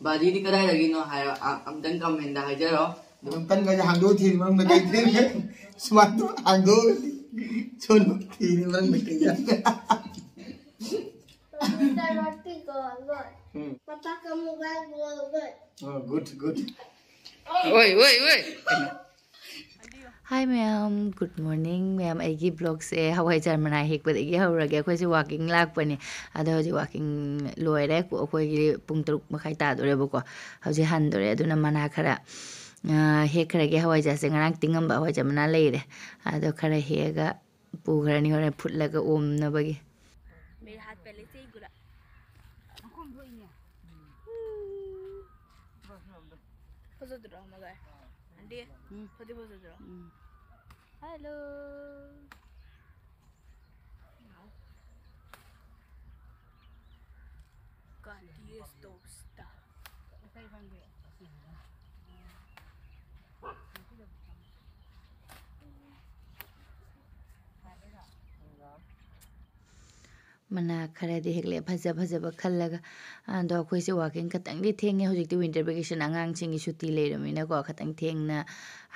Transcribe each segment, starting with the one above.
बाजी दी कदाई लगी नो हाय अमदन कमेंट दा हाइजरो तन का हांगो थी मन में कई थे स्वाद हांगो छोनो थी मन में कई जा Papa kamu kan good. Oh good. Woi. Hi ma'am, good morning ma'am. Aigi vlog se hawai jar mana hek badagi haurage akhoi se walking lakpani ado hoji walking loire ko akhoi gi pung 3 makhai ta dore bako hoji han dore aduna mana khara hek khara ge hawai jar se ngarang tingam ba hawai jar mana leire ado khara hega pu khara ni hore phutlaga om na bagi मेरे हाथ पहले से ही गुरा फसद रहा मगर aunty खुद ही फसद रहा hello गाड़ी stop mana khara di hekle phaja ba khallaga ando akhoi se walking khatang di thenge hojik winter vacation angang ching gi shuti leiramina ko khatang thengna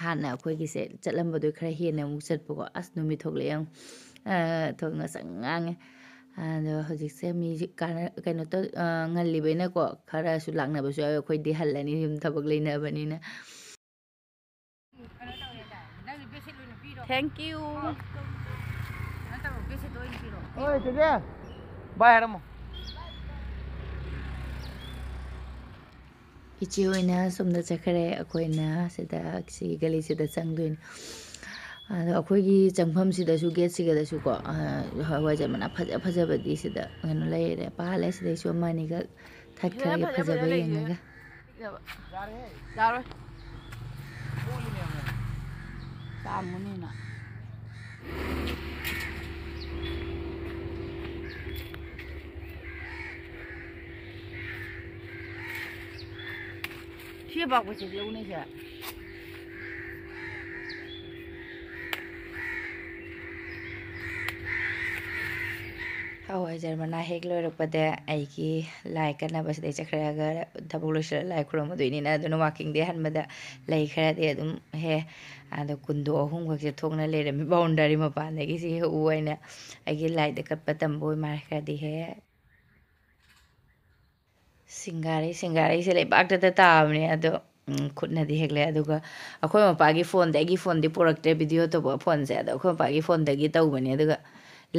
hana akhoi gi se chatlam bodu khara hena mu chat ko as numi thogle yang thongna sangang ando hojik se mi kaino to ngalli bena ko khara su langna ba su akhoi di hallani yum thabak leina banina thank you ओए चले bye Harmu ichi oina somda chakhare akoina sida si gali sida changduin ado akhoi gi changpham sida su gate siga da su ko hawai jar mana phaja badi sida ngano leire pale sida su mani ga thakkhare phaja ba yenga जा रहे सामने ना ये बात कुछ लोग नहीं है hawai jar mana hek loirakpade aigi lai kana basde chakhraga thabulosha lai khurama doini na aduna walking de hanmada lai khara de adum he ado kundo ahum gak je thokna lere mi boundary mapan de gi si uaina aigi lai de katpa tamboi mar khara di he singari se le bakta ta tamne ado khutna di hekle aduga akhoi mapagi phone de gi phone di porakte video to phone se ado akhoi mapagi phone de gi tawbani aduga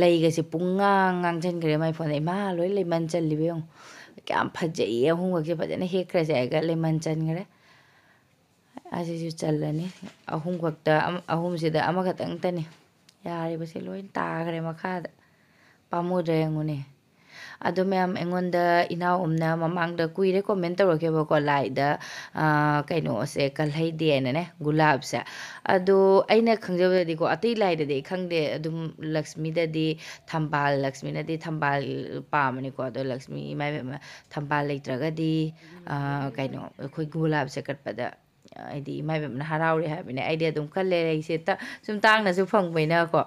laiga se pungang ngang chen gre mai phone ma loi le man chan libe ong kyam phajai ye hung ge phajana he khra ja ga le man chan gre asi ju chalani ahum wakta ahum se da ama khatang tani yari ba se loi ta gre makha da pamu de ngune ado ma'am engonda ina umna mamang da kuire comment tawrake ba ko lai da kaino se kalhai de ne gulab sa ado aina khangjaba di ko atai lai da de khangde adum lakshmi da di thambal lakshmi na di thambal pamani ko ado lakshmi mai thambal leitraga di kaino khoi gulab se katpada aidi mai bem na harauri ha bine idea dum khalle se ta sum tang na su phang baina ko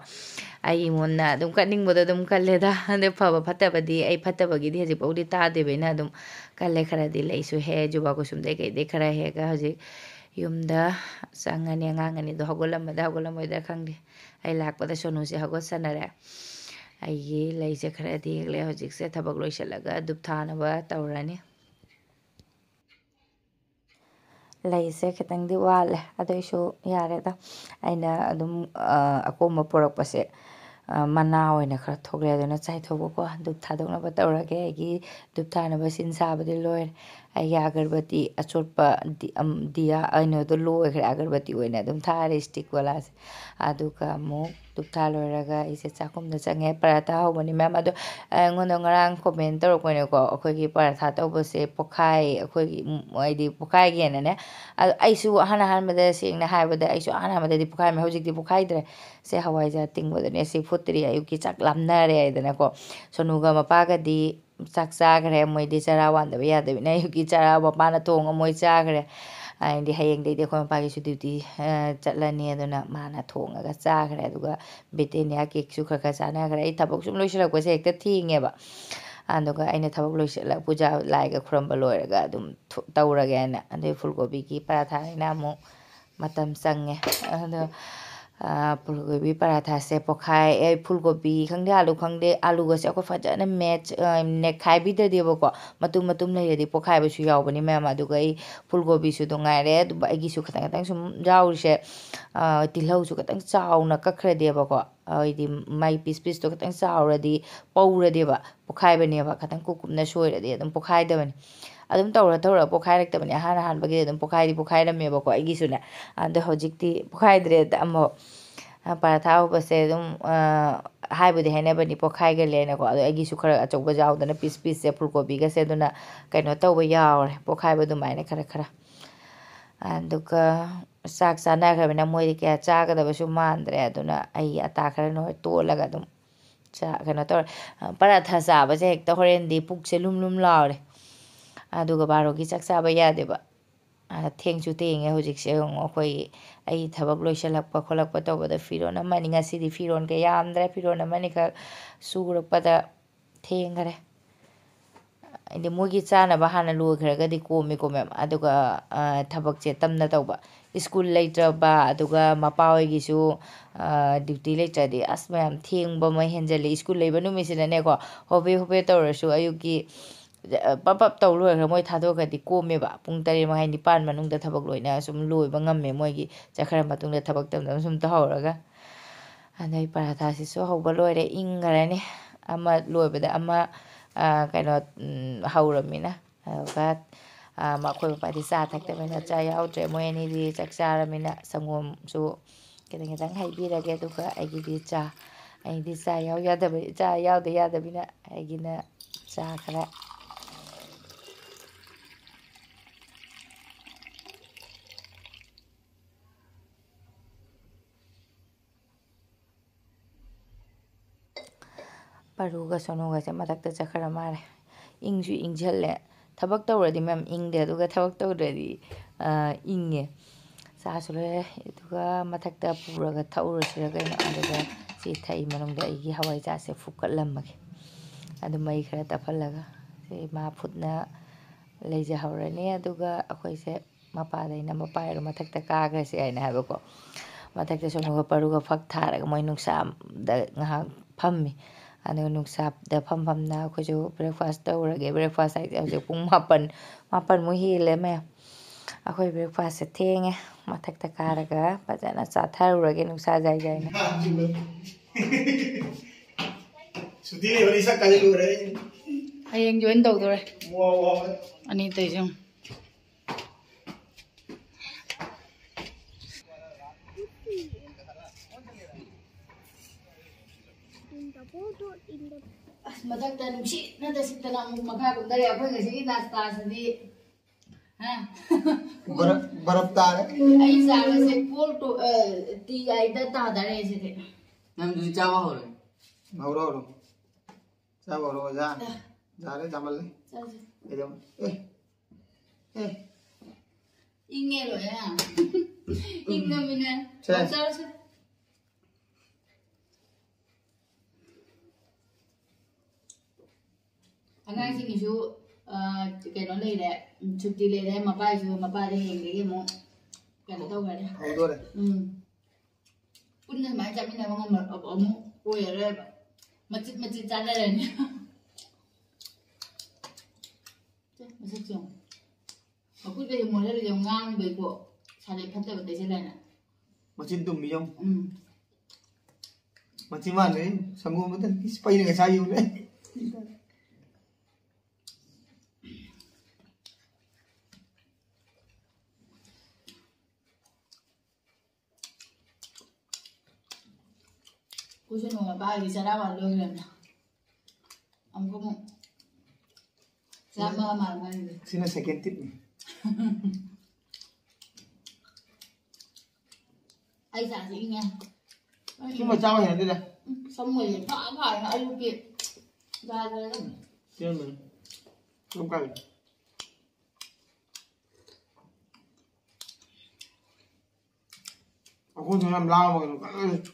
ai mon na dum kaning boda dum khalle da ande phaba phata badi ai phata bagi di haji paudi ta de baina dum kalle khara di lai su he juba ko sum de ke de khara he ga haji yumda sangani ngangani do hogolam da khangdi ai lak pada sonu se hagos sanare ai ye lai se khara di le haji se thabak loi shalaga dup thana ba tawrani laise khitang di wale adoisu yare da aina adum akoma porakpase mana oina khara thogre aduna chai thobo ko dup thadokna ba tawrage gi dup thana ba sin sabadi loir ai agarbati achotpa dia aino do loe khara agarbati oina adum thare stick wala aduka mo dup thaloiraga ise chakum da change paratha hobani ma'am ado ngono ngarang comment tor ko ne ko akhoi gi paratha tawbase pokhai akhoi gi aidi pokhai gi ne aisu hana mada sing na haibada aisu hana mada di pokhai me hojik di pokhai dre se hawai ja tingboda ne se futri ayuki chak lamnare aidana ko sonuga mapaga di chak chagre moi di chara wanda ya de na ayuki chara bapa na thong moi chagre ai di hayeng de ko mapagi su duty chatlani aduna mana thong ga chagre aduga betenia cake su kha chana gre ai thabok sum loisira ko se ekta thinge ba ꯑꯗꯨꯒ ꯑꯩꯅ ꯊꯕꯛ ꯂꯣꯏꯁꯤꯜꯂꯒ ꯄꯨꯖꯥ ꯂꯥꯏꯒ ꯈꯨꯔꯨꯝꯕ ꯂꯣꯏꯔꯒ ꯑꯗꯨꯝ ꯇꯧꯔꯒꯦ ꯍꯥꯏꯅ ꯑꯗꯩ ꯐꯨꯜꯀꯣꯕꯤꯒꯤ ꯄꯔꯥꯊꯥꯅꯤꯅ ꯑꯃꯨꯛ ꯃꯇꯝ ꯆꯪꯉꯦ ꯑꯗꯣ ꯐꯨꯜꯀꯣꯕꯤ ꯄꯔꯥꯊꯥꯁꯦ ꯄꯣꯛꯈꯥꯏ ꯐꯨꯜꯀꯣꯕꯤ ꯈꯪꯗꯦ ꯑꯥꯂꯨ ꯈꯪꯗꯦ ꯑꯥꯂꯨꯒꯁꯦ ꯑꯩꯈꯣꯏ ꯐꯖꯅ ꯅꯦꯠꯈꯥꯏꯕꯤꯗ꯭ꯔꯗꯤꯕꯀꯣ ꯃꯇꯨꯝ ꯃꯇꯨꯝ ꯂꯩꯔꯗꯤ ꯄꯣꯛꯈꯥꯏꯕꯁꯨ ꯌꯥꯎꯕꯅꯤ ꯃꯌꯥꯝ ꯑꯗꯨꯒ ꯑꯩ ꯐꯨꯜꯀꯣꯕꯤꯁꯨ ꯉꯥꯏꯔꯦ ꯑꯗꯨꯒ ꯑꯩꯒꯤꯁꯨ ꯈꯤꯇꯪ ꯈꯤꯇꯪ ꯁꯨꯝ ꯌꯥꯎꯔꯤꯁꯦ ꯇꯤꯜꯍꯧꯁꯨ ꯈꯤꯇꯪ ꯆꯥꯎꯅ ꯀꯛꯈ꯭ꯔꯗꯤꯕꯀꯣ ꯍꯥꯏꯗꯤ ꯃꯥꯏ ꯄꯤꯁꯇꯣ ꯈꯤꯇꯪ ꯆꯥꯎꯔꯗꯤ ꯄꯧꯔꯗꯤꯕ ꯄꯣꯛꯈꯥꯏꯕꯅꯦꯕ ꯈꯤꯇꯪ ꯀꯨꯞꯅ ꯁꯣꯏꯔꯗꯤ ꯑꯗꯨꯝ ꯄꯣꯛꯈꯥꯏꯗꯕꯅꯤ ꯑꯗꯨꯝ ꯇꯧꯔ ꯄꯣꯛꯈꯥꯏꯔꯛꯇꯕꯅꯤ ꯑꯍꯥꯟꯕꯒꯤꯗꯤ ꯑꯗꯨꯝ ꯄꯣꯛꯈꯥꯏꯔꯝꯃꯦꯕꯀꯣ ꯑꯩꯒꯤꯁꯨꯅꯦ ꯑꯗꯣ ꯍꯧꯖꯤꯛꯇꯤ ꯄꯣꯛꯈꯥꯏꯗ꯭ꯔꯦꯗ ꯑꯃꯨꯛ ꯄꯔꯥꯊꯥ ꯍꯧꯕꯁꯦ ꯑꯗꯨꯝ ꯍꯥꯏꯕꯨꯗꯤ ꯍꯥꯏꯅꯕꯅꯤ ꯄꯣꯛꯈꯥꯏꯒꯜꯂꯦꯅꯀꯣ ꯑꯗꯣ ꯑꯩꯒꯤꯁꯨ ꯈꯔ ꯑꯆꯧꯕ ꯌꯥꯎꯗꯅ ꯄꯤꯁꯁꯦ ꯐꯨꯜꯀꯣꯕꯤꯒꯁꯦ ꯑꯗꯨꯅ ꯀꯩꯅꯣ ꯇꯧꯕ ꯌꯥꯎꯔꯦ ꯄꯣꯛꯈꯥꯏꯕ ꯑꯗꯨꯃꯥꯏꯅ ꯈꯔ ꯑꯗꯨꯒ ꯆꯥꯛ ꯆꯥꯅꯈ꯭ꯔꯕꯅꯤꯅ ꯃꯣꯏꯗꯤꯀꯌꯥ ꯆꯥꯒꯗꯕꯁꯨ ꯃꯥꯟꯗ꯭ꯔꯦ ꯑꯗꯨꯅ ꯑꯩ ꯑꯇꯥ ꯈꯔ ꯅꯣꯏ ꯇꯣꯠꯂꯒ ꯑꯗꯨꯝ ꯀꯩꯅꯣ ꯇꯧꯔꯦ ꯄꯔꯥꯊꯥ ꯆꯥꯕꯁꯦ ꯍꯦꯛꯇ ꯍꯣꯔꯦꯟꯗꯤ ꯄꯨꯛꯁꯦ ꯂꯨꯝ ꯂꯨꯝ ꯂꯥꯎꯔꯦ ꯑꯗꯨꯒ ꯕꯥꯔꯣꯒꯤ ꯆꯥꯛ ꯆꯥꯕ ꯌꯥꯗꯦꯕ ꯊꯦꯡꯁꯨ ꯊꯦꯡꯉꯦ ꯍꯧꯖꯤꯛꯁꯦ ꯑꯩꯈꯣꯏ ꯑꯩ ꯊꯕꯛ ꯂꯣꯏꯁꯤꯜꯂꯛꯄ ꯈꯣꯠꯂꯛꯄ ꯇꯧꯕꯗ ꯐꯤꯔꯣꯟ ꯑꯃꯅꯤ ꯉꯁꯤꯗꯤ ꯐꯤꯔꯣꯟ ꯀꯌꯥ ꯌꯥꯝꯗ꯭ꯔꯦ ꯐꯤꯔꯣꯟ ꯑꯃꯅꯤꯈꯛ ꯁꯨꯔꯛꯄꯗ ꯊꯦꯡꯈꯔꯦ ꯍꯥꯏꯗꯤ ꯃꯣꯏꯒꯤ ꯆꯥꯅꯕ ꯍꯥꯟꯅ ꯂꯣꯏꯈ꯭ꯔꯒꯗꯤ ꯀꯣꯝꯃꯤꯀꯣ ꯃꯦꯝ ꯑꯗꯨꯒ ꯊꯕꯛꯁꯦ ꯇꯞꯅ ꯇꯧꯕ ꯁ꯭ꯀꯨꯜ ꯂꯩꯇ꯭ꯔꯕ ꯑꯗꯨꯒ ꯃꯄꯥ ꯍꯣꯏꯒꯤꯁꯨ ꯗ꯭ꯌꯨꯇꯤ ꯂꯩꯇ꯭ꯔꯗꯤ ꯑꯁ ꯃꯌꯥꯝ ꯊꯦꯡꯕ ꯑꯃ ꯍꯦꯟꯖꯜꯂꯤ ꯁ꯭ꯀꯨꯜ ꯂꯩꯕ ꯅꯨꯃꯤꯠꯁꯤꯗꯅꯦꯀꯣ ꯍꯣꯕꯦ ꯇꯧꯔꯁꯨ ꯑꯌꯨꯛꯀꯤ ꯄꯞ ꯇꯧ ꯂꯣꯏꯈ꯭ꯔ ꯃꯣꯏ ꯊꯥꯗꯣꯛꯈ꯭ꯔꯗꯤ ꯀꯣꯝꯃꯦꯕ ꯄꯨꯡ 8:30 ꯃꯅꯨꯡꯗ ꯊꯕꯛ ꯂꯣꯏꯅ ꯁꯨꯝ ꯂꯣꯏꯕ ꯉꯝꯃꯦ ꯃꯣꯏꯒꯤ ꯆꯠꯈ꯭ꯔ ꯃꯇꯨꯡꯗ ꯊꯕꯛ ꯇꯞꯅ ꯁꯨꯝ ꯇꯧꯍꯧꯔꯒ ꯑꯗꯩ ꯄꯔꯥꯊꯥꯁꯤꯁꯨ ꯍꯧꯕ ꯂꯣꯏꯔꯦ ꯏꯪꯈ꯭ꯔꯅꯤ ꯑꯃ ꯂꯣꯏꯕꯗ ꯑꯃ ꯀꯩꯅꯣ ꯍꯧꯔꯝꯃꯤꯅ ꯑꯗꯨꯒ ꯑꯩꯈꯣꯏ ꯄꯄꯥꯗꯤ ꯆꯥ ꯊꯛꯇꯕꯅꯤꯅ ꯆꯥ ꯌꯥꯎꯗ꯭ꯔꯦ ꯃꯣꯏ ꯑꯅꯤꯗꯤ ꯆꯥꯛ ꯆꯥꯔꯃꯤꯅ ꯁꯪꯒꯣꯝꯁꯨ ꯈꯤꯇꯪ ꯍꯩꯕꯤꯔꯒꯦ ꯑꯗꯨꯒ ꯑꯩꯒꯤꯗꯤ ꯑꯩꯗꯤ ꯆꯥ ꯌꯥꯎꯗ ꯌꯥꯗꯕꯅꯤꯅ ꯑꯩꯒꯤꯅ ꯆꯥ ꯈꯔ ꯄꯔꯨꯒ ꯁꯣꯅꯨꯒꯁꯦ ꯃꯊꯛꯇ ꯆꯠꯈ꯭ꯔ ꯃꯥꯜꯂꯦ ꯏꯪꯁꯨ ꯏꯪꯓꯜꯂꯦ ꯊꯕꯛ ꯇꯧꯔꯗꯤ ꯃꯌꯥꯝ ꯏꯪꯗꯦ ꯑꯗꯨꯒ ꯊꯕꯛ ꯇꯧꯗ꯭ꯔꯗꯤ ꯏꯪꯉꯦ ꯆꯥꯁꯨ ꯂꯣꯏꯔꯦ ꯑꯗꯨꯒ ꯃꯊꯛꯇ ꯄꯨꯔꯒ ꯊꯛꯎꯔꯁꯤꯔ ꯀꯩꯅꯣ ꯑꯗꯨꯒ ꯁꯤ ꯊꯛꯏ ꯃꯅꯨꯡꯗ ꯑꯩꯒꯤ ꯍꯋꯥꯏꯖꯥꯔꯁꯦ ꯐꯨꯠꯀꯠꯂꯝꯃꯒꯦ ꯑꯗꯨ ꯃꯩ ꯈꯔ ꯇꯞꯍꯜꯂꯒ ꯁꯤ ꯃꯥ ꯐꯨꯠꯅ ꯂꯩꯖꯍꯧꯔꯅꯤ ꯑꯗꯨꯒ ꯑꯩꯈꯣꯏꯁꯦ ꯃꯄꯥꯗꯩꯅ ꯃꯄꯥꯏꯔꯣ ꯃꯊꯛꯇ ꯀꯥꯈ꯭ꯔꯁꯤ ꯍꯥꯏꯅ ꯍꯥꯏꯕꯀꯣ ꯃꯊꯛꯇ ꯁꯣꯅꯨꯒ ꯄꯔꯨꯒ ꯐꯛ ꯊꯥꯔꯒ ꯃꯣꯏ ꯅꯨꯡꯁꯥꯗ ꯉꯥꯏꯍꯥꯛ ꯐꯝꯃꯤ ꯑꯗꯨꯒ ꯅꯨꯡꯁꯥꯗ ꯐꯝꯅ ꯑꯩꯈꯣꯏꯁꯨ ꯕ꯭ꯔꯦꯛꯐꯥꯁ ꯇꯧꯔꯒꯦ ꯕ꯭ꯔꯦꯛꯐꯥꯁ ꯍꯥꯏꯁꯦ ꯍꯧꯖꯤꯛ ꯄꯨꯡ 8:00ꯃꯨꯛ ꯍꯦꯜꯂꯦ ꯃꯌꯥꯝ ꯑꯩꯈꯣꯏ ꯕ꯭ꯔꯦꯛꯐꯥꯁꯁꯦ ꯊꯦꯡꯉꯦ ꯃꯊꯛꯇ ꯀꯥꯔꯒ ꯐꯖꯅ ꯆꯥꯊꯔꯨꯔꯒꯦ ꯅꯨꯡꯁꯥ ꯌꯥꯏꯅ ꯁꯨꯇꯤ ꯂꯩꯕꯅꯤ ꯁꯛꯀꯥꯁꯦ ꯂꯣꯏꯔꯦ ꯍꯌꯦꯡ ꯖꯣꯏꯟ ꯇꯧꯗꯣꯔꯦ ꯑꯅꯤ ꯇꯧꯏꯁꯦ ꯑꯁ ꯃꯊꯛꯇ ꯅꯨꯡꯁꯤꯠꯅꯗ ꯁꯤꯠꯇꯅ ꯑꯃꯨꯛ ꯃꯈꯥ ꯀꯨꯝꯊꯔꯦ ꯑꯩꯈꯣꯏ ꯉꯁꯤꯒꯤ ꯅꯥꯁꯇꯥꯁꯤꯗꯤ बर्फ तारे ꯑꯩ ꯆꯥꯒꯁꯦ ꯇꯤ ꯍꯥꯏꯗ ꯇꯥꯗꯔꯦ ꯁꯤꯗꯤ नंदू चावा हो रहे औरो सब औरो जा रे जमल ꯆꯥꯁꯦ एकदम ए ꯏꯪꯉꯦ ꯂꯣꯏꯅ ꯏꯪꯉꯃꯤꯅ ꯆꯥꯔꯁꯦ ꯑꯉꯥꯡꯁꯤꯡꯒꯤꯁꯨ ꯀꯩꯅꯣ ꯂꯩꯔꯦ ꯁꯨꯇꯤ ꯂꯩꯔꯦ ꯃꯄꯥꯗ ꯍꯌꯦꯡꯗꯒꯤ ꯑꯃꯨꯛ ꯀꯩꯅꯣ ꯇꯧꯈ꯭ꯔꯅꯤ ꯄꯨꯟꯅ ꯁꯨꯃꯥꯏꯅ ꯆꯥꯃꯤꯟꯅꯕ ꯉꯝꯕ ꯑꯃꯨꯛ ꯑꯣꯏꯔꯔꯣꯏꯕ ꯃꯆꯤꯠ ꯆꯥꯟꯅꯔꯅꯤ ꯃꯁꯛꯁꯦ ꯑꯃꯨꯛ ꯃꯈꯨꯠꯀꯁꯦ ꯃꯣꯠꯍꯜꯂꯤꯁꯦ ꯉꯥꯡꯕꯩꯀꯣ ꯁꯥꯟꯅꯩ ꯐꯠꯇꯕ ꯇꯩꯁꯜꯂꯦꯅ मचिन तुम भी जाऊं मची मान रही संगो मतलब किस पहिने का चाहिए उन्हें कुछ नहीं होगा बाहर चला वाले लोग रहना हमको सब मार सीना सेकंड टिप ऐसा ही nghe nhưng mà trao hiện đây này xong rồi phá phải nó ai kia ra rồi đó chơi mình không cần aku tuh làm lao mà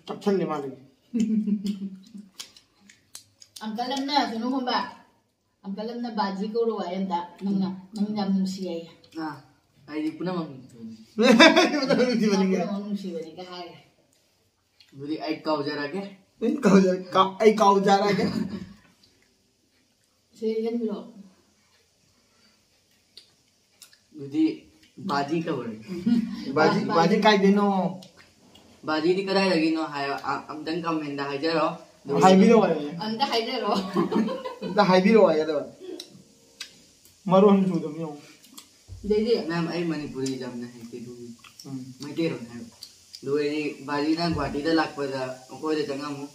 chặt chân đi mà đi ăn cái lem nè thì nó không bạc Uncle and the Baji go to I and that. Nung si ay. Ay di puna mam. Nung si ay ka hay. Duli ay kau jara ke? Ay kau jara ke? Say yan bilo. Duli baji ka bole. Baji kai deno. Baji di kadai lagi no hay am dang kam henda hay jaro. Hai biro ay. Anda hay de ro. Da hai biro ay da. Maron chu dum yo. Dede. Nam ay Manipuri jam na hay ke du. Mai ke ro na. Du ay baji na Guwahati da lak pa da ko de changa mo.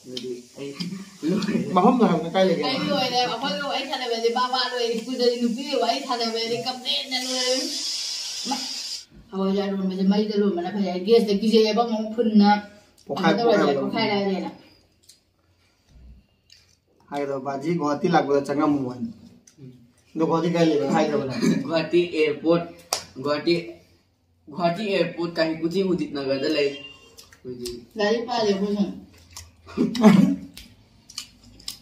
Duli ay Mahom na na kai lagi. Ay bilo ay de apol ro ay thana be de baba ro ay ku de nupi ro ay thana be de kapne na ro. Hawa ja ro me de mai de ro mana pha ay gas de ki je ba mo phun na. Pokhai la de na. Hai da baji Guwahati lak ba changa mo wan. Do Guwahati kai lagi hai da bana. Guwahati airport kahi kuchi udit nagar da lai. Gari pa le bo sun.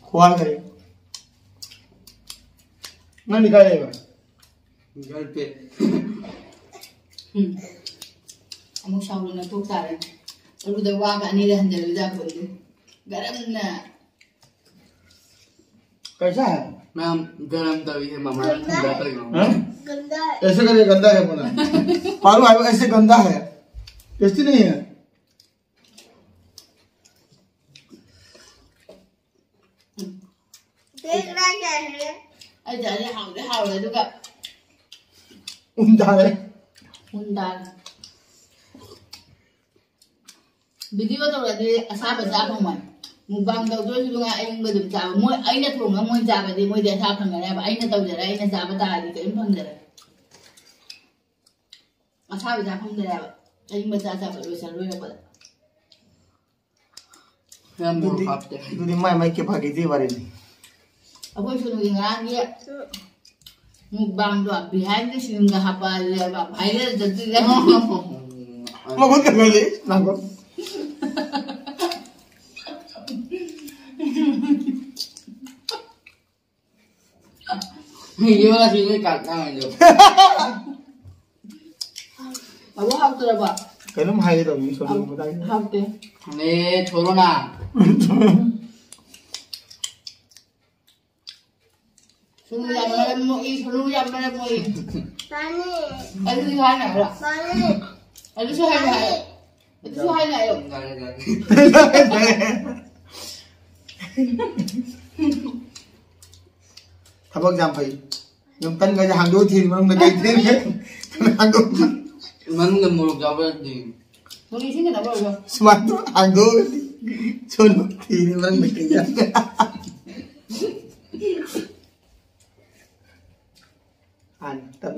Khwal kai. Nani kai lagi ba? घर पे Amuk saulu na tuk tare. Aru da wa ga ni da handal da ko de. Garam na. कैसा है? Ma'am गरम तवी है मामा ठंडा तवी गंदा है ऐसे करके गंदा है बोला पारू भाई ऐसे गंदा है टेस्टी नहीं है देख रहा क्या है Ai ja de hao le du ga. उमदा है Undal. Video to la de asa ba ja phang mai. Mubang dau do su nga ai ba dum ja ba moi ai na thong moi ja ba de moi de sa phang ga ba ai na tau ja ai na ja ba ta di kai phang ja. Asa ba ja phang da ba. Ai ba ja ja ba lo sa lo ba. Ma'am मोर खाते तू दिन my के भागी थी बारे में Ako su ngi nga ni. Mubang do behind the scene ga ha pa le ba viral da di ga. मैं खुद कर ले ना को ये वाला चीज में काटना है जो Abo hab to ba. कहना भाई तो नहीं सुन बताइए Hab te. ने छोड़ो ना Sunu yam na mo I sunu yam na mo I. पानी Ai su hai na ra. पानी Ai su hai na. Ai su hai na yo. थबक जाम भाई यम तन का hàng đôi thì mà người thấy thế hàng đôi मन के मुर्ग जावे दी Sunu sing na ba yo. smart hàng đôi chôn thì mà người thấy ăn tận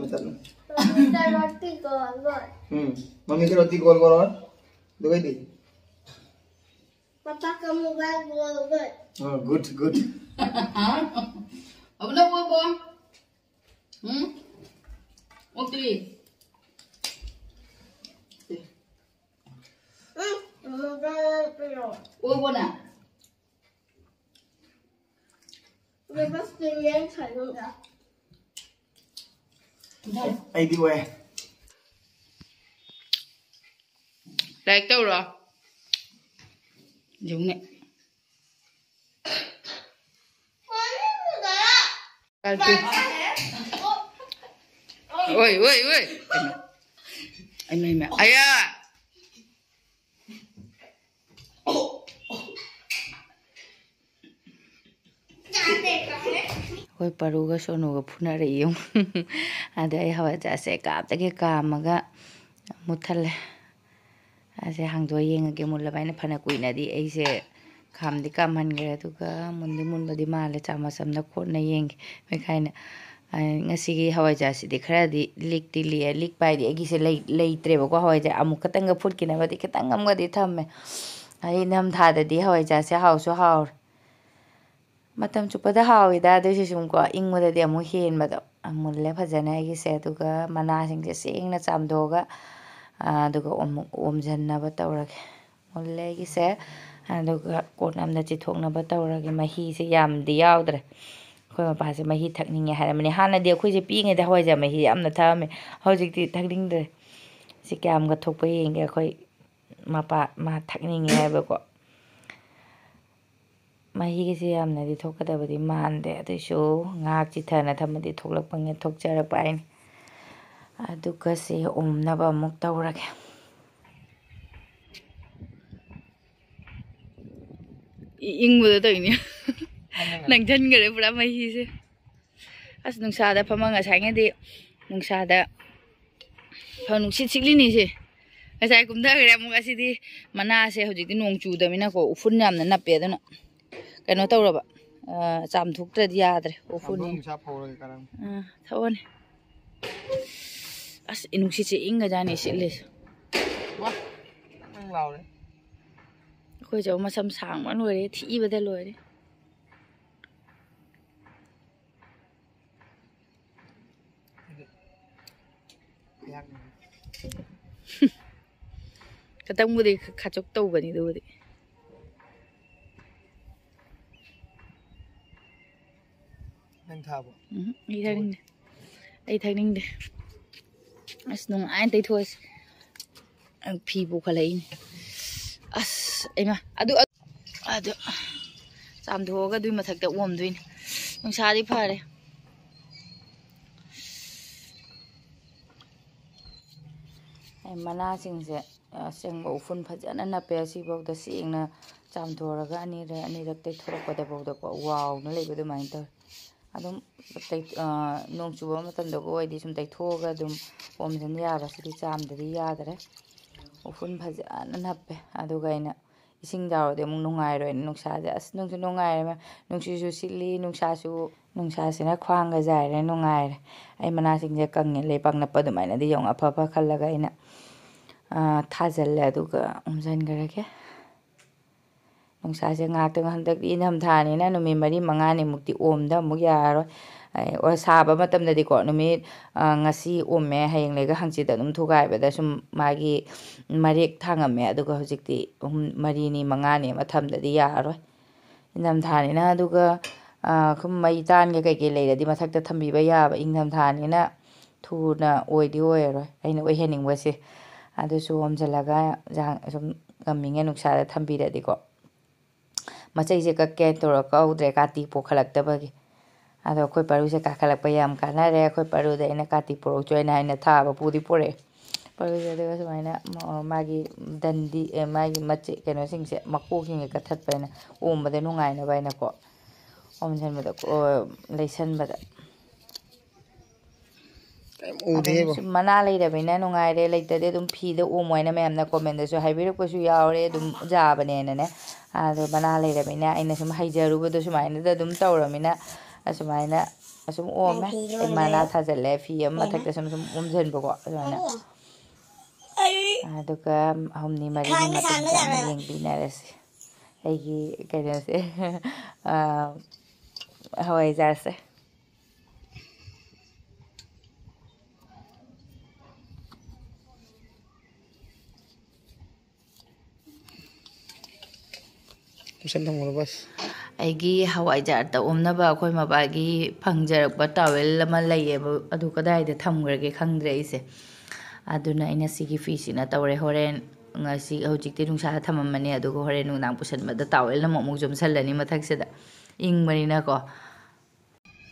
mummy का रोटी गोल गोल mummy की रोटी गोल गोल और दो गई थी पापा का मोबाइल गोल गोल good good Abo na bo bo. Okay. Mobile पे O bo na. मैं बस प्लेन खाऊंगा ai đi về Like tau ro. Jung ne. Kalpi. Oi oi oi. Ai mai mẹ. Ai à. Hoi paruga sonuga phuna re yung. Ada ai hawa ja se kap ta ke kamaga muthale. Ase hangdo yengage mulla baina phana kuina di ai se khamdi kamhan gre tu ka mundi mun badi male chama samna khotna yeng me khaina ngasi gi hawa ja si di khara di lik ti li lik pai di agi se lei tre ba ko hawa ja amuk katanga phut kina ba di katang am ga di thamme ai nam tha da di hawa ja se haw so haw matam chupada hawi da de sum ko ingmo da di amu hen ba da amulle phajana agi se tu ka mana sing se singna chamdoga aduga omjanna ba tawrage mulle agi se aduga konamna chi thokna ba tawrage mahi se yam di yaudre ꯑꯩꯈꯣꯏ ꯃꯄꯥꯁꯦ ꯃꯍꯤ ꯊꯛꯅꯤꯡꯉꯦ ꯍꯥꯏꯔꯝꯕꯅꯤ ꯍꯥꯟꯅꯗꯤ ꯑꯩꯈꯣꯏꯁꯦ ꯄꯤꯛꯏꯉꯩꯗ ꯍꯋꯥꯏꯖꯥꯔ ꯃꯍꯤ ꯌꯥꯝꯅ ꯊꯛꯑꯝꯃꯦ ꯍꯧꯖꯤꯛꯇꯤ ꯊꯛꯅꯤꯡꯗ꯭ꯔꯦ ꯁꯤ ꯀꯌꯥꯝꯒ ꯊꯣꯛꯄ ꯌꯦꯡꯒꯦ ꯑꯩꯈꯣꯏ ꯃꯄꯥ ꯃꯥ ꯊꯛꯅꯤꯡꯉꯦ ꯍꯥꯏꯕꯀꯣ ꯃꯍꯤꯒꯤꯁꯦ ꯌꯥꯝꯅꯗꯤ ꯊꯣꯛꯀꯗꯕꯗꯤ ꯃꯥꯟꯗꯦ ꯑꯗꯨꯏꯁꯨ ꯉꯥꯏꯍꯥꯛ ꯆꯤꯊꯅ ꯊꯝꯃꯗꯤ ꯊꯣꯛꯂꯛꯄꯉꯦ ꯊꯣꯛꯆꯔꯛꯄ ꯍꯥꯏꯅꯤ ꯑꯗꯨꯒ ꯁꯤ ꯑꯣꯝꯅꯕ ꯑꯃꯨꯛ ꯇꯧꯔꯒꯦ ꯏꯪꯕꯗ ꯇꯧꯏꯅꯦ ꯅꯪꯁꯤꯟꯈꯔꯦ ꯄꯨꯔꯥ ꯃꯍꯤꯁꯦ ꯑꯁ ꯅꯨꯡꯁꯥꯗ ꯐꯝꯃ ꯉꯁꯥꯏꯉꯩꯗꯤ ꯅꯨꯡꯁꯥꯗ ꯅꯨꯡꯁꯤꯠ ꯁꯤꯠꯂꯤꯅꯤꯁꯦ ꯉꯁꯥꯏ ꯀꯨꯝꯊꯈ꯭ꯔꯦ ꯑꯃꯨꯛ ꯑꯁꯤꯗꯤ ꯃꯅꯥꯁꯦ ꯍꯧꯖꯤꯛꯇꯤ ꯅꯣꯡ ꯆꯨꯗꯃꯤꯅꯀꯣ ꯎꯐꯨꯟ ꯌꯥꯝꯅ ꯅꯞꯄꯦ ꯑꯗꯨꯅ ꯀꯩꯅꯣ ꯇꯧꯔꯕ ꯆꯥꯝꯊꯣꯛꯇ꯭ꯔꯗꯤ ꯌꯥꯗ꯭ꯔꯦ ꯎꯐꯨꯟꯅꯤ ꯊꯛꯑꯣꯅꯦ ꯑꯁ ꯅꯨꯡꯁꯤꯠꯁꯦ ꯏꯪꯒꯖꯥꯠꯅꯤ ꯁꯤꯠꯂꯤꯁꯦ ꯑꯩꯈꯣꯏꯁꯨ ꯃꯁꯝ ꯁꯥꯡꯕ ꯂꯣꯏꯔꯦ ꯊꯤꯕꯗ ꯂꯣꯏꯔꯦ ꯈꯤꯇꯪꯕꯨꯗꯤ ꯈꯥꯆꯣꯛ ꯇꯧꯕꯅꯤ ꯑꯗꯨꯕꯨꯗꯤ ꯑꯩ ꯊꯛꯅꯤꯡꯗꯦ ꯑꯁ ꯅꯨꯡꯉꯥꯏꯅ ꯇꯩꯊꯣꯛꯑꯁꯤ ꯐꯤ ꯄꯨꯈꯠꯂꯛꯏꯅꯦ ꯑꯁ ꯑꯩꯃ ꯑꯗꯨ ꯆꯥꯝꯊꯣꯛꯑꯒ ꯑꯗꯨꯏ ꯃꯊꯛꯇ ꯑꯣꯝꯗꯣꯏꯅꯤ ꯅꯨꯡꯁꯥꯗꯤ ꯐꯔꯦ ꯃꯅꯥꯁꯤꯡꯁꯦ ꯑꯁꯦꯡꯕ ꯎꯐꯨꯟ ꯐꯖꯅ ꯅꯞꯄꯦ ꯑꯁꯤꯐꯥꯎꯗ ꯁꯦꯡꯅ ꯆꯥꯝꯊꯣꯛꯑꯒ ꯑꯅꯤꯔꯛ ꯇꯩꯊꯣꯔꯛꯄꯗꯐꯥꯎꯗꯀꯣ ꯋꯥꯎꯅ ꯂꯩꯕ ꯑꯗꯨꯃꯥꯏꯅ ꯇꯧꯋꯦ ꯑꯗꯨꯝ ꯅꯣꯡ ꯆꯨꯕ ꯃꯇꯝꯗꯒ ꯑꯣꯏꯗꯤ ꯁꯨꯝ ꯇꯩꯊꯣꯛꯑꯒ ꯑꯗꯨꯝ ꯑꯣꯝꯁꯤꯟ ꯌꯥꯕ ꯁꯤꯗꯤ ꯆꯥꯝꯗꯗꯤ ꯌꯥꯗ꯭ꯔꯦ ꯎꯐꯨꯟ ꯐꯖꯅ ꯅꯞꯄꯦ ꯑꯗꯨꯒ ꯑꯩꯅ ꯏꯁꯤꯡ ꯌꯥꯎꯔꯗꯤ ꯑꯃꯨꯛ ꯅꯨꯡꯉꯥꯏꯔꯣꯏꯅ ꯅꯨꯡꯁꯥꯁꯦ ꯑꯁ ꯅꯨꯡꯁꯨ ꯅꯨꯡꯉꯥꯏꯔꯦ ꯅꯨꯡꯁꯤꯠꯁꯨ ꯁꯤꯠꯂꯤ ꯅꯨꯡꯁꯥꯁꯤꯅ ꯈ꯭ꯋꯥꯡꯒ ꯖꯥꯏꯔꯦ ꯅꯨꯡꯉꯥꯏꯔꯦ ꯑꯩ ꯃꯅꯥꯁꯤꯡꯁꯦ ꯀꯪꯉꯦ ꯂꯩꯄꯥꯛ ꯅꯞꯄ ꯑꯗꯨꯃꯥꯏꯅꯗꯤ ꯌꯦꯡꯉꯨ ꯑꯐ ꯈꯜꯂꯒ ꯑꯩꯅ ꯊꯥꯖꯤꯜꯂꯦ ꯑꯗꯨꯒ ꯎꯝꯖꯤꯟꯈ꯭ꯔꯒꯦ ꯅꯨꯡꯁꯥꯁꯦ ꯉꯥꯏꯍꯥꯛꯇꯪ ꯍꯟꯗꯛꯇꯤ ꯏꯪꯊꯝꯊꯥꯅꯤꯅ ꯅꯨꯃꯤꯠ 4-5ꯃꯨꯛꯇꯤ ꯑꯣꯝꯗ ꯑꯃꯨꯛ ꯌꯥꯔꯔꯣꯏ ꯁꯥꯕ ꯃꯇꯝꯗꯗꯤꯀꯣ ꯅꯨꯃꯤꯠ ꯉꯁꯤ ꯑꯣꯝꯃꯦ ꯍꯌꯦꯡ ꯂꯩꯒ ꯍꯪꯆꯤꯠ ꯑꯗꯨꯝ ꯊꯨꯒꯥꯏꯕꯗ ꯁꯨꯝ ꯃꯥꯒꯤ ꯃꯔꯦꯛ ꯊꯥꯡꯉꯝꯃꯦ ꯑꯗꯨꯒ ꯍꯧꯖꯤꯛꯇꯤ 4-5 ꯑꯃ ꯊꯝꯗꯗꯤ ꯌꯥꯔꯔꯣꯏ ꯏꯪꯊꯝꯊꯥꯅꯤꯅ ꯑꯗꯨꯒ ꯃꯩ ꯇꯥꯟꯒ ꯀꯩꯀꯩ ꯂꯩꯔꯗꯤ ꯃꯊꯛꯇ ꯊꯝꯕꯤꯕ ꯌꯥꯕ ꯏꯪꯊꯝꯊꯥꯅꯤꯅ ꯊꯨꯅ ꯑꯣꯏꯔꯔꯣꯏ ꯑꯩꯅ ꯑꯣꯏꯍꯟꯅꯤꯡꯕꯁꯦ ꯑꯗꯨꯁꯨ ꯑꯣꯝꯁꯤꯜꯂꯒ ꯁꯨꯝ ꯉꯝꯃꯤꯉꯩ ꯅꯨꯡꯁꯥꯗ ꯊꯝꯕꯤꯔꯗꯤꯀꯣ ꯃꯆꯩꯁꯦ ꯀꯛꯀꯦ ꯇꯧꯔ ꯀꯛꯍꯧꯗ꯭ꯔꯦ ꯀꯥꯇꯤ ꯄꯣꯛꯈꯠꯂꯛꯇꯕꯒꯤ ꯑꯗꯣ ꯑꯩꯈꯣꯏ ꯄꯔꯨꯁꯦ ꯀꯥꯈꯠꯂꯛꯄ ꯌꯥꯝ ꯀꯥꯟꯅꯔꯦ ꯑꯩꯈꯣꯏ ꯄꯔꯨꯗ ꯑꯩꯅ ꯀꯥꯇꯤ ꯄꯣꯔꯛꯆꯣꯏꯅ ꯑꯩꯅ ꯊꯥꯕ ꯄꯨꯗꯤ ꯄꯣꯔꯛꯑꯦ ꯄꯔꯨꯁꯦ ꯑꯗꯨꯒ ꯁꯨꯃꯥꯏꯅ ꯃꯥꯒꯤ ꯃꯥꯒꯤ ꯀꯩꯅꯣꯁꯤꯡꯁꯦ ꯃꯀꯣꯛꯁꯤꯡꯁꯦ ꯀꯠꯊꯠꯄꯅ ꯑꯣꯝꯕꯗ ꯅꯨꯡꯉꯥꯏꯅꯕ ꯍꯥꯏꯅꯀꯣ ꯑꯣꯝꯁꯤꯟꯕꯗ ꯂꯩꯁꯟꯕꯗ ꯑꯗꯨꯝ ꯃꯅꯥ ꯂꯩꯔꯕꯅꯤꯅ ꯅꯨꯡꯉꯥꯏꯔꯦ ꯂꯩꯇꯗꯤ ꯑꯗꯨꯝ ꯐꯤꯗ ꯑꯣꯝꯃꯣ ꯍꯥꯏꯅ ꯃꯌꯥꯝꯅ ꯀꯣꯃꯦꯟꯗꯁꯨ ꯍꯥꯏꯕꯤꯔꯛꯄꯁꯨ ꯌꯥꯎꯔꯦ ꯑꯗꯨꯝ ꯌꯥꯕꯅꯦꯅꯅꯦ ꯑꯗꯣ ꯃꯅꯥ ꯂꯩꯔꯕꯅꯤꯅ ꯑꯩꯅ ꯁꯨꯝ ꯍꯩꯖꯔꯨꯕꯗꯣ ꯁꯨꯃꯥꯏꯅꯗ ꯑꯗꯨꯝ ꯇꯧꯔꯃꯤꯅ ꯑꯁꯨꯃꯥꯏꯅ ꯑꯁꯨꯝ ꯑꯣꯝꯃꯦ ꯑꯩ ꯃꯅꯥ ꯊꯥꯖꯤꯜꯂꯦ ꯐꯤ ꯑꯃ ꯃꯊꯛꯇ ꯁꯨꯝ ꯑꯣꯝꯁꯤꯟꯕꯀꯣ ꯑꯗꯨꯃꯥꯏꯅ ꯑꯗꯨꯒ 3-4ꯅꯤ ꯃꯇꯨꯡꯗ ꯑꯃꯨꯛ ꯌꯦꯡꯕꯤꯅꯔꯁꯤ ꯑꯩꯒꯤ ꯀꯩꯅꯣꯁꯦ ꯍꯋꯥꯏꯖꯥꯔꯁꯦ ꯑꯩꯒꯤ ꯍꯋꯥꯏꯖꯥꯔꯗ ꯑꯣꯝꯅꯕ ꯑꯩꯈꯣꯏ ꯃꯕꯥꯒꯤ ꯐꯪꯖꯔꯛꯄ ꯇꯥꯋꯦꯜ ꯑꯃ ꯂꯩꯌꯦꯕ ꯑꯗꯨ ꯀꯗꯥꯏꯗ ꯊꯝꯈ꯭ꯔꯒꯦ ꯈꯪꯗ꯭ꯔꯦ ꯑꯩꯁꯦ ꯑꯗꯨꯅ ꯑꯩꯅ ꯁꯤꯒꯤ ꯐꯤꯁꯤꯅ ꯇꯧꯔꯦ ꯍꯣꯔꯦꯟ ꯍꯧꯖꯤꯛꯇꯤ ꯅꯨꯡꯁꯥꯗ ꯊꯝꯃꯝꯃꯅꯤ ꯑꯗꯨꯒ ꯍꯣꯔꯦꯟ ꯅꯨꯡꯗꯥꯡ ꯄꯨꯁꯟꯕꯗ ꯇꯥꯋꯦꯜ ꯑꯃꯨꯛ ꯌꯣꯝꯁꯜꯂꯅꯤ ꯃꯊꯛꯁꯤꯗ ꯏꯪꯕꯅꯤꯅꯀꯣ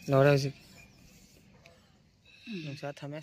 ꯂꯣꯏꯔꯦ ꯍꯧꯖꯤꯛ ꯅꯨꯡꯁꯥ ꯊꯝꯃꯦ